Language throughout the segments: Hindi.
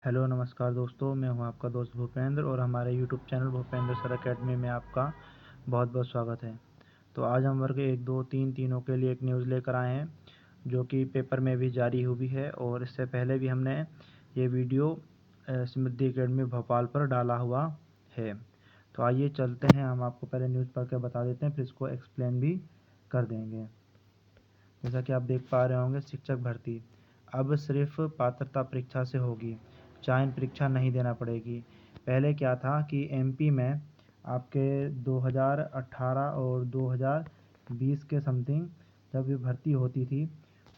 हेलो नमस्कार दोस्तों, मैं हूं आपका दोस्त भूपेंद्र और हमारे YouTube channel Bhupendra sir academy में आपका बहुत बहुत स्वागत है। तो आज हम वर्ग 1, 2, 3 तीनों के लिए एक न्यूज़ लेकर आए हैं जो कि पेपर में भी जारी हुई है और इससे पहले भी हमने ये वीडियो समृद्धि अकेडमी भोपाल पर डाला हुआ है। तो आइए चलते हैं, हम आपको पहले न्यूज़ पढ़ के बता देते हैं, फिर इसको एक्सप्लेन भी कर देंगे। जैसा कि आप देख पा रहे होंगे, शिक्षक भर्ती अब सिर्फ पात्रता परीक्षा से होगी, चयन परीक्षा नहीं देना पड़ेगी। पहले क्या था कि एमपी में आपके 2018 और 2020 के समथिंग जब ये भर्ती होती थी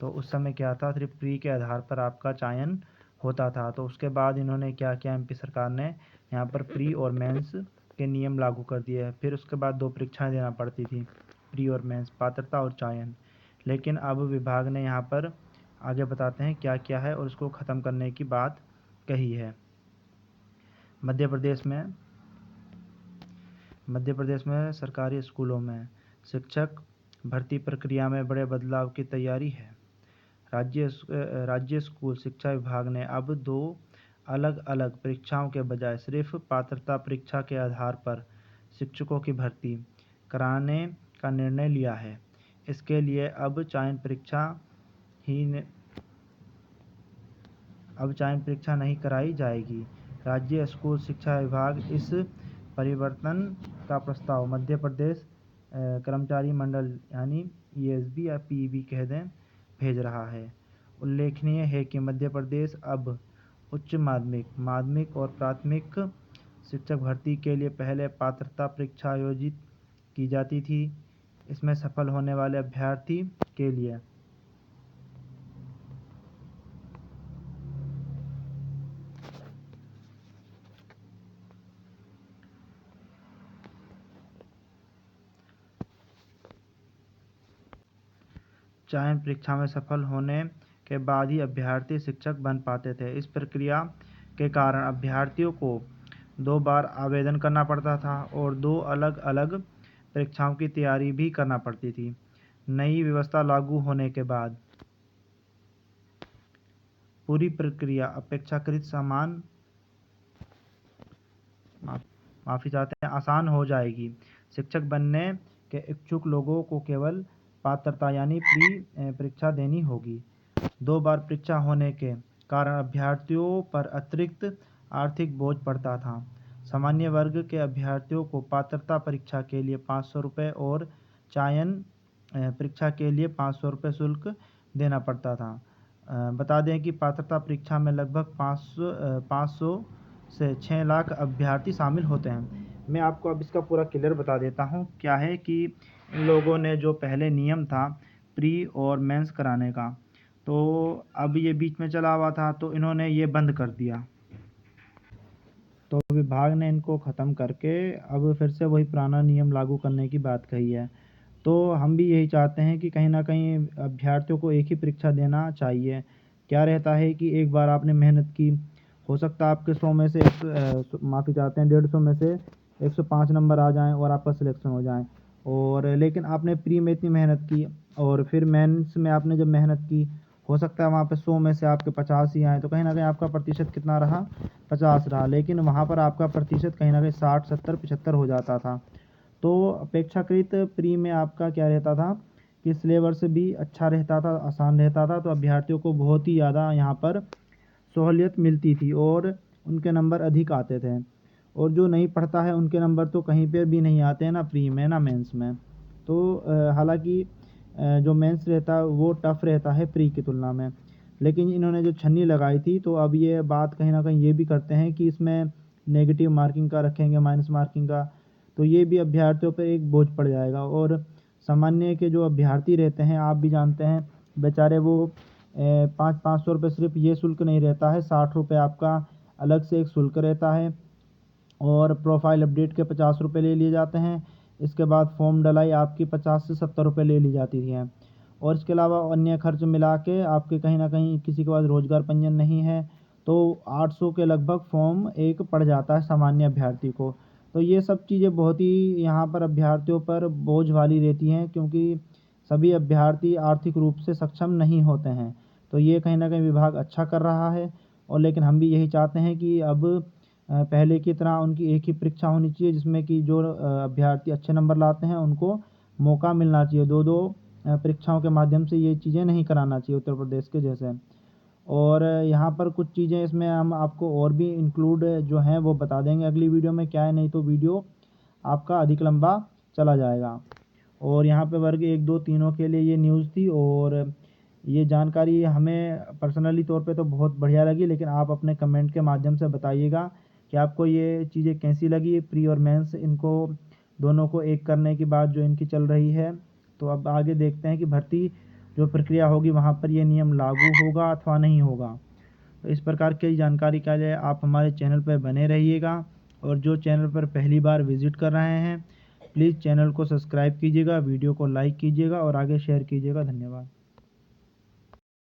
तो उस समय क्या था, सिर्फ प्री के आधार पर आपका चयन होता था। तो उसके बाद इन्होंने क्या किया, एमपी सरकार ने यहाँ पर प्री और मेंस के नियम लागू कर दिए। फिर उसके बाद 2 परीक्षाएं देना पड़ती थी, प्री और मेंस, पात्रता और चयन। लेकिन अब विभाग ने यहाँ पर आगे बताते हैं क्या क्या है और उसको ख़त्म करने की बात कही है। मध्य प्रदेश में सरकारी स्कूलों में शिक्षक भर्ती प्रक्रिया में बड़े बदलाव की तैयारी है। राज्य स्कूल शिक्षा विभाग ने अब 2 अलग अलग परीक्षाओं के बजाय सिर्फ पात्रता परीक्षा के आधार पर शिक्षकों की भर्ती कराने का निर्णय लिया है। इसके लिए अब चयन परीक्षा नहीं कराई जाएगी। राज्य स्कूल शिक्षा विभाग इस परिवर्तन का प्रस्ताव मध्य प्रदेश कर्मचारी मंडल यानी ईएसबी या पीईबी कह दें भेज रहा है। उल्लेखनीय है कि मध्य प्रदेश अब उच्च माध्यमिक और प्राथमिक शिक्षक भर्ती के लिए पहले पात्रता परीक्षा आयोजित की जाती थी। इसमें सफल होने वाले अभ्यर्थी के लिए चयन परीक्षा में सफल होने के बाद ही अभ्यर्थी शिक्षक बन पाते थे। इस प्रक्रिया के कारण अभ्यर्थियों को 2 बार आवेदन करना पड़ता था और 2 अलग अलग परीक्षाओं की तैयारी भी करना पड़ती थी। नई व्यवस्था लागू होने के बाद पूरी प्रक्रिया अपेक्षाकृत आसान हो जाएगी। शिक्षक बनने के इच्छुक लोगों को केवल पात्रता यानी प्री परीक्षा देनी होगी। 2 बार परीक्षा होने के कारण अभ्यर्थियों पर अतिरिक्त आर्थिक बोझ पड़ता था। सामान्य वर्ग के अभ्यर्थियों को पात्रता परीक्षा के लिए 500 रुपये और चयन परीक्षा के लिए 500 रुपये शुल्क देना पड़ता था। बता दें कि पात्रता परीक्षा में लगभग 500 से 6 लाख अभ्यर्थी शामिल होते हैं। मैं आपको अब इसका पूरा क्लियर बता देता हूँ। क्या है कि इन लोगों ने जो पहले नियम था प्री और मेंस कराने का, तो अब ये बीच में चला हुआ था तो इन्होंने ये बंद कर दिया। तो विभाग ने इनको ख़त्म करके अब फिर से वही पुराना नियम लागू करने की बात कही है। तो हम भी यही चाहते हैं कि कहीं ना कहीं अभ्यर्थियों को एक ही परीक्षा देना चाहिए। क्या रहता है कि एक बार आपने मेहनत की, हो सकता है आपके 100 में से माफ़ी चाहते हैं 150 में से 105 नंबर आ जाएं और आपका सिलेक्शन हो जाए। और लेकिन आपने प्री में इतनी मेहनत की और फिर मेंस में आपने जब मेहनत की, हो सकता है वहाँ पे 100 में से आपके 50 ही आए, तो कहीं ना कहीं आपका प्रतिशत कितना रहा, 50 रहा। लेकिन वहाँ पर आपका प्रतिशत कहीं ना कहीं 60, 70, 75 हो जाता था। तो अपेक्षाकृत प्री में आपका क्या रहता था कि सिलेबस भी अच्छा रहता था, आसान रहता था, तो अभ्यर्थियों को बहुत ही ज़्यादा यहाँ पर सहूलियत मिलती थी और उनके नंबर अधिक आते थे। और जो नहीं पढ़ता है उनके नंबर तो कहीं पर भी नहीं आते हैं, ना प्री में ना मेंस में। तो हालांकि जो मेंस रहता है वो टफ़ रहता है प्री की तुलना में। लेकिन इन्होंने जो छन्नी लगाई थी, तो अब ये बात कहीं ना कहीं ये भी करते हैं कि इसमें नेगेटिव मार्किंग का रखेंगे, माइनस मार्किंग का, तो ये भी अभ्यर्थियों पर एक बोझ पड़ जाएगा। और सामान्य के जो अभ्यर्थी रहते हैं, आप भी जानते हैं बेचारे, वो 500 रुपये सिर्फ ये शुल्क नहीं रहता है, 60 रुपये आपका अलग से एक शुल्क रहता है और प्रोफाइल अपडेट के 50 रुपये ले लिए जाते हैं। इसके बाद फॉर्म डलाई आपकी 50 से 70 रुपये ले ली जाती है। और इसके अलावा अन्य खर्च मिला के आपके कहीं ना कहीं किसी के पास रोजगार पंजीयन नहीं है तो 800 के लगभग फॉर्म एक पड़ जाता है सामान्य अभ्यर्थी को। तो ये सब चीज़ें बहुत ही यहाँ पर अभ्यर्थियों पर बोझ वाली रहती हैं, क्योंकि सभी अभ्यर्थी आर्थिक रूप से सक्षम नहीं होते हैं। तो ये कहीं ना कहीं विभाग अच्छा कर रहा है और लेकिन हम भी यही चाहते हैं कि अब पहले की तरह उनकी एक ही परीक्षा होनी चाहिए, जिसमें कि जो अभ्यर्थी अच्छे नंबर लाते हैं उनको मौका मिलना चाहिए। दो दो परीक्षाओं के माध्यम से ये चीज़ें नहीं कराना चाहिए उत्तर प्रदेश के जैसे। और यहाँ पर कुछ चीज़ें इसमें हम आपको और भी इंक्लूड जो हैं वो बता देंगे अगली वीडियो में, क्या है, नहीं तो वीडियो आपका अधिक लंबा चला जाएगा। और यहाँ पे वर्ग 1, 2, तीनों के लिए ये न्यूज़ थी, और ये जानकारी हमें पर्सनली तौर पे तो बहुत बढ़िया लगी, लेकिन आप अपने कमेंट के माध्यम से बताइएगा कि आपको ये चीज़ें कैसी लगी, प्री और मेंस इनको दोनों को एक करने के बाद जो इनकी चल रही है। तो अब आगे देखते हैं कि भर्ती जो प्रक्रिया होगी वहाँ पर ये नियम लागू होगा अथवा नहीं होगा। तो इस प्रकार की जानकारी के लिए आप हमारे चैनल पर बने रहिएगा, और जो चैनल पर पहली बार विज़िट कर रहे हैं प्लीज़ चैनल को सब्सक्राइब कीजिएगा, वीडियो को लाइक कीजिएगा और आगे शेयर कीजिएगा। धन्यवाद।